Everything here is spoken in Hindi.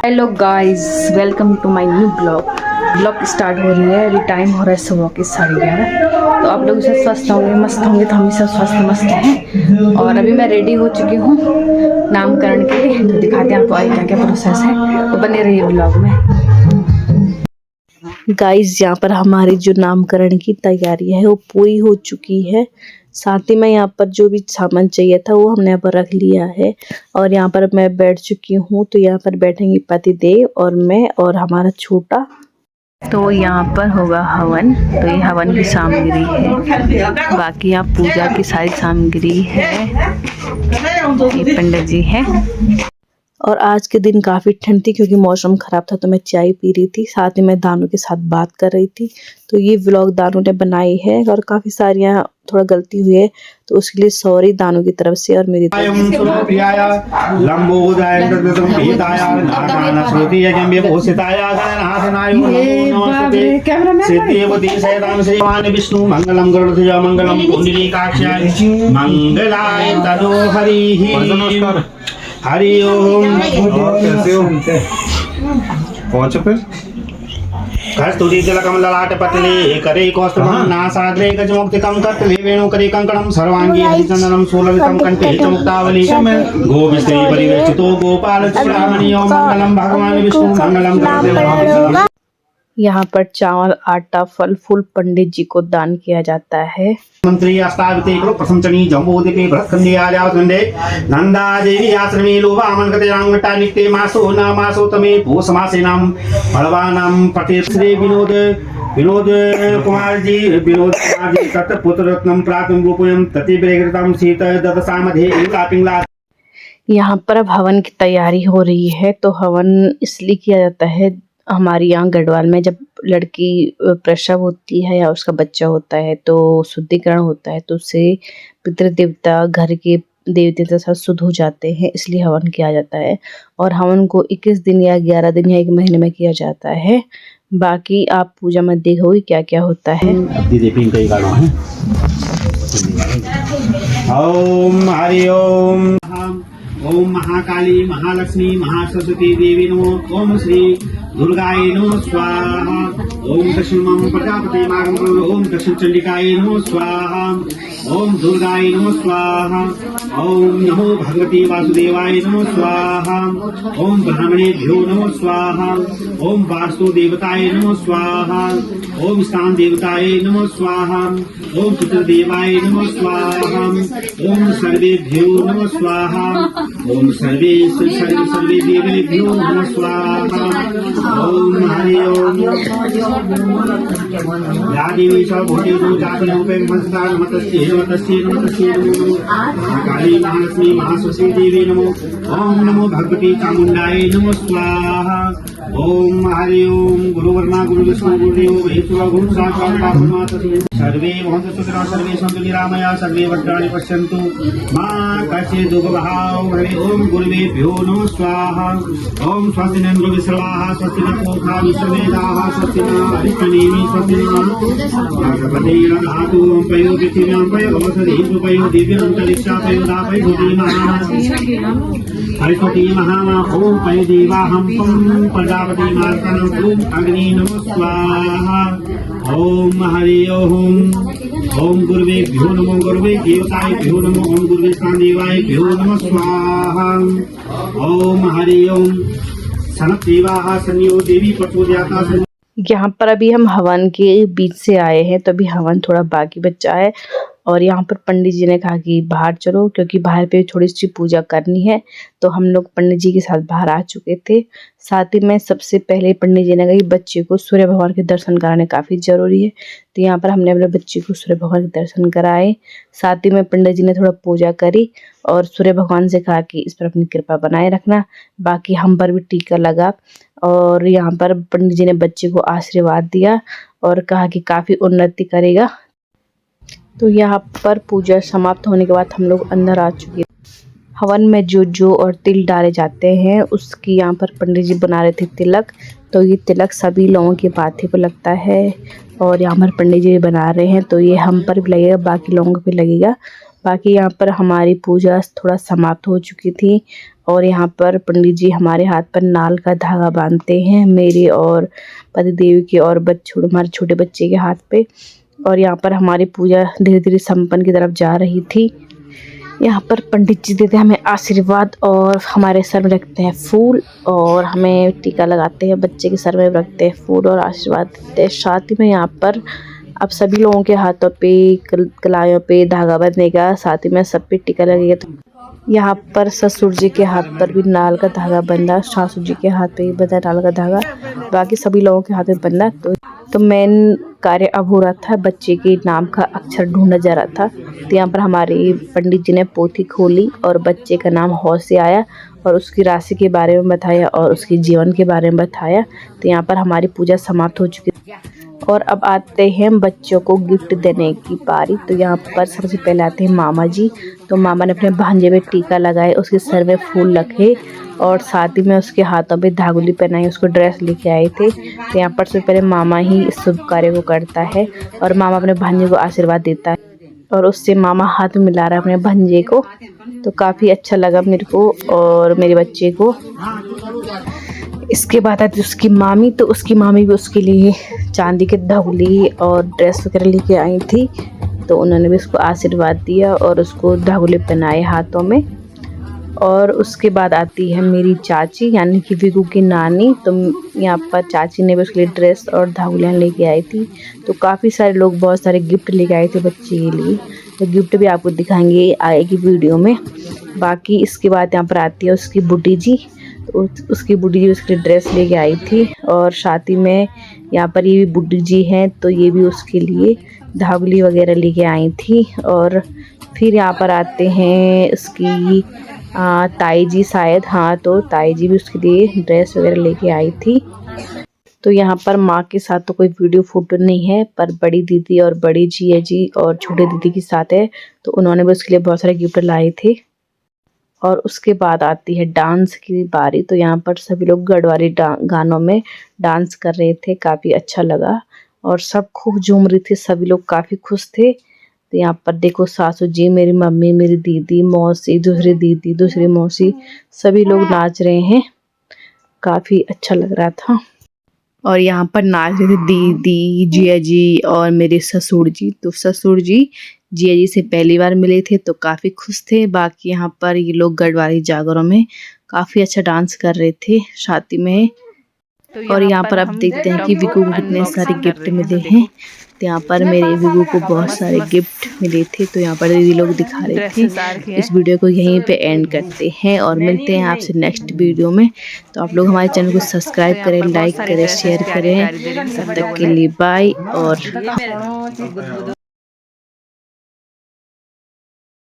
Hello guys, welcome to my new blog start हो रही है। अभी टाइम हो रहा है सुबह के 11:30। तो आप लोग सब स्वस्थ होंगे, मस्त होंगे। तो हम भी सब स्वस्थ मस्त हैं। और अभी मैं रेडी हो चुकी हूँ नामकरण के लिए। तो दिखाते हैं आपको आगे क्या क्या प्रोसेस है, तो बने रहिए ब्लॉग में। गाइस, यहाँ पर हमारी जो नामकरण की तैयारी है वो पूरी हो चुकी है। साथ ही में यहाँ पर जो भी सामान चाहिए था वो हमने यहाँ पर रख लिया है। और यहाँ पर मैं बैठ चुकी हूँ। तो यहाँ पर बैठेंगे पतिदेव और मैं और हमारा छोटा। तो यहाँ पर होगा हवन। तो ये हवन की सामग्री है। बाकी यहाँ पूजा की सारी सामग्री है। ये पंडित जी है। और आज के दिन काफ़ी ठंड थी क्योंकि मौसम ख़राब था। तो मैं चाय पी रही थी, साथ ही मैं दानू के साथ बात कर रही थी। तो ये व्लॉग दानू ने बनाई है और काफ़ी सारी यहाँ थोड़ा गलती हुई है, तो उसके लिए सॉरी दानू की तरफ से और मेरी तरफ से। हरि ओम। कैसे हो? पहुंचो फिर। कस्तूरी तिलकम ललाट पटले करे कौस्तुभम नासाग्रे गजमुक्तिकम कटले वेणु करे कंकणम सर्वांगी हरिचंदनम सोललितम कंठे च मुक्तावली गोविस्ते परिवेष्टितो गोपाल चूड़ामणि ओम मंगलम भगवान विष्णु मंगलम गुरुदेव। यहाँ पर चावल, आटा, फल फूल पंडित जी को दान किया जाता है। मंत्री अस्ताविते करो प्रथमचनी जम्बोदीपे भरतखंडे आर्यावखंडे नंदा देवी आश्रमे लोभा अमनगते रांगटा नित्ये मासो न मासो तमे भूसमासे नाम बलवानाम पटे श्री विनोद कुमार जी तत्पुत्र रत्नम प्रातम रूपयम ततिब्रेगृतम सीत दत सामधे इंगा पिंगला। यहाँ पर अब हवन की तैयारी हो रही है। तो हवन इसलिए किया जाता है, हमारे यहाँ गढ़वाल में जब लड़की प्रसव होती है या उसका बच्चा होता है तो शुद्धिकरण होता है, तो उससे पितृदेवता, घर के देवता सब शुद्ध हो जाते हैं, इसलिए हवन किया जाता है। और हवन को 21 दिन या 11 दिन या 1 महीने में किया जाता है। बाकी आप पूजा में देखोगे क्या क्या होता है। ओम हरि ओम। ओम महाकाली महालक्ष्मी महासरस्वती देवी नमो। ओम श्री दुर्गाय नमो स्वाहा। ओम दक्षिणमं प्रजापति मार्गम। ओम दक्षिण चंडिकाय नमो स्वाहा। ओम दुर्गाय नमो स्वाहा। ओम नमो भगवती वासुदेवाय नमो स्वाहा। ओम ब्राह्मणेभ्यो नमो स्वाहा। ओम वास्तु देवताय नमो स्वाहा। ओम स्थान देवताय नमो स्वाहा। ओम पितृदेवाय नमो स्वाहा। ओम सर्वेभ्यो नमो स्वाहा। ओम सर्वे देवेभ्यो नमः स्वाहा। ओम हरि ओम। या देवी च भूतेषु जातरूपेण संस्कार मतस्ये नमो। काली महालक्ष्मी महासरस्वती देवी नमो। ओम नमो भगवती चामुंडाय नमो स्वाहा। ओम हरि ओम। गुरुवर्मा गुरुविष्णु गुरुदेवो महेश्वरो गुरु साक्षात् परब्रह्म तस्मै। सर्वे भवन्तु सुखिनः सर्वे सन्तु निरामया सर्वे भद्राणि पश्यन्तु मा कश्चित् दुःखभाग्। हरि ओम गुरुवेभ्यो नमः स्वाहा। ओम स्वस्ति न इन्द्रो विश्रवाः स्वस्ति न पूषा विश्ववेदाः स्वस्ति न हरिष्ठनेमि स्वस्ति न बृहस्पतिर्दधातु। ओम पयो पृथिव्यां पयो भवसदेषु पयो दिव्यं अंतरिक्षं पयो दापयो हरिष्ठति महामा। ओम पयो देवाहं पं प्रजापति मार्तनं। ओम अग्नि नमः स्वाहा। ओम हरि ओम। ओम गुरुवेभ्यो नमो गुरुवे देवताभ्यो नमो। ओम गुरुवे देवाभ्यो नमः स्वाहा। ओम हरि ओम। सनत देवाः सन्यो देवी प्रचोदयाता। यहाँ पर अभी हम हवन के बीच से आए हैं, तो अभी हवन थोड़ा बाकी बचा है। और यहाँ पर पंडित जी ने कहा कि बाहर चलो, क्योंकि बाहर पे थोड़ी सी पूजा करनी है। तो हम लोग पंडित जी के साथ बाहर आ चुके थे। साथ ही में सबसे पहले पंडित जी ने कहा कि बच्चे को सूर्य भगवान के दर्शन कराने काफ़ी ज़रूरी है। तो यहाँ पर हमने अपने बच्चे को सूर्य भगवान के दर्शन कराए। साथ ही में पंडित जी ने थोड़ा पूजा करी और सूर्य भगवान से कहा कि इस पर अपनी कृपा बनाए रखना। बाकी हम पर भी टीका लगा। और यहाँ पर पंडित जी ने बच्चे को आशीर्वाद दिया और कहा कि काफ़ी उन्नति करेगा। तो यहाँ पर पूजा समाप्त होने के बाद हम लोग अंदर आ चुके। हवन में जो और तिल डाले जाते हैं उसकी यहाँ पर पंडित जी बना रहे थे तिलक। तो ये तिलक सभी लोगों के माथे पर लगता है और यहाँ पर पंडित जी बना रहे हैं। तो ये हम पर भी लगेगा, बाकी लोगों पर भी लगेगा। बाकी यहाँ पर हमारी पूजा थोड़ा समाप्त हो चुकी थी और यहाँ पर पंडित जी हमारे हाथ पर नाल का धागा बांधते हैं, मेरे और पति देव के और हमारे छोटे बच्चे के हाथ पे। और यहाँ पर हमारी पूजा धीरे धीरे संपन्न की तरफ जा रही थी। यहाँ पर पंडित जी देते हैं हमें आशीर्वाद और हमारे सर में रखते हैं फूल और हमें टीका लगाते हैं, बच्चे के सर में रखते हैं फूल और आशीर्वाद देते हैं। साथ ही में यहाँ पर अब सभी लोगों के हाथों पे कलाइयों पे धागा बंधने का, साथ ही में सब पे टीका लगेगा। तो यहाँ पर ससुर जी के हाथ पर भी नाल का धागा बंधा, सासू जी के हाथ पे भी बंधा नाल का धागा, बाकी सभी लोगों के हाथ में बंधा। तो मेन कार्य अब हो रहा था, बच्चे के नाम का अक्षर ढूंढा जा रहा था। तो यहाँ पर हमारे पंडित जी ने पोथी खोली और बच्चे का नाम हौ से आया और उसकी राशि के बारे में बताया और उसके जीवन के बारे में बताया। तो यहाँ पर हमारी पूजा समाप्त हो चुकी और अब आते हैं बच्चों को गिफ्ट देने की पारी। तो यहाँ पर सबसे पहले आते हैं मामा जी। तो मामा ने अपने भांजे में टीका लगाए, उसके सर में फूल रखे और साथ ही में उसके हाथों पे धागुली पहनाई, उसको ड्रेस लेके आए थे। तो यहाँ पर सबसे पहले मामा ही इस शुभ कार्य को करता है और मामा अपने भांजे को आशीर्वाद देता है और उससे मामा हाथ में मिला रहा है अपने भांजे को। तो काफ़ी अच्छा लगा मेरे को और मेरे बच्चे को। इसके बाद आती उसकी मामी। तो उसकी मामी भी उसके लिए चांदी के धागुली और ड्रेस वगैरह लेके आई थी। तो उन्होंने भी उसको आशीर्वाद दिया और उसको धागुले पहनाए हाथों में। और उसके बाद आती है मेरी चाची यानी कि विगू की नानी। तो यहाँ पर चाची ने भी उसके लिए ड्रेस और धागुलियाँ लेके आई थी। तो काफ़ी सारे लोग बहुत सारे गिफ्ट लेके आए थे बच्चे के लिए। तो गिफ्ट भी आपको दिखाएंगे आएगी वीडियो में। बाकी इसके बाद यहाँ पर आती है उसकी बुड्ढी जी। तो उसकी बुड्ढी जी उसके लिए ड्रेस लेके आई थी और साथ ही में यहाँ पर ये भी बुड्ढी जी हैं, तो ये भी उसके लिए धागुली वगैरह लेके आई थी। और फिर यहाँ पर आते हैं उसकी ताई जी शायद, हाँ, तो ताई जी भी उसके लिए ड्रेस वगैरह लेके आई थी। तो यहाँ पर माँ के साथ तो कोई वीडियो फोटो नहीं है, पर बड़ी दीदी और बड़ी जिया जी और छोटे दीदी के साथ है। तो उन्होंने भी उसके लिए बहुत सारे गिफ्ट लाए थे। और उसके बाद आती है डांस की बारी। तो यहाँ पर सभी लोग गढ़वाली गानों में डांस कर रहे थे, काफ़ी अच्छा लगा और सब खूब झूम रही थी, सभी लोग काफ़ी खुश थे। तो यहाँ पर देखो सासू जी, मेरी मम्मी, मेरी दीदी, मौसी, दूसरी दीदी, दूसरी मौसी, सभी लोग नाच रहे हैं, काफ़ी अच्छा लग रहा था। और यहाँ पर नाच रहे थे दीदी, जिया जी और मेरे ससुर जी। तो ससुर जी जिया जी से पहली बार मिले थे तो काफ़ी खुश थे। बाकी यहाँ पर ये लोग गढ़वाली जागरों में काफ़ी अच्छा डांस कर रहे थे शादी में। और यहाँ पर आप देखते हैं कि विगू को कितने सारे गिफ्ट मिले हैं। तो यहाँ पर मेरे विगू को बहुत सारे गिफ्ट मिले थे। तो यहाँ पर दीदी लोग दिखा रहे थे। इस वीडियो को यहीं पे एंड करते हैं और मिलते हैं आपसे नेक्स्ट वीडियो में। तो आप लोग हमारे चैनल को सब्सक्राइब करें, लाइक करें, शेयर करें। तब तक के लिए बाय। और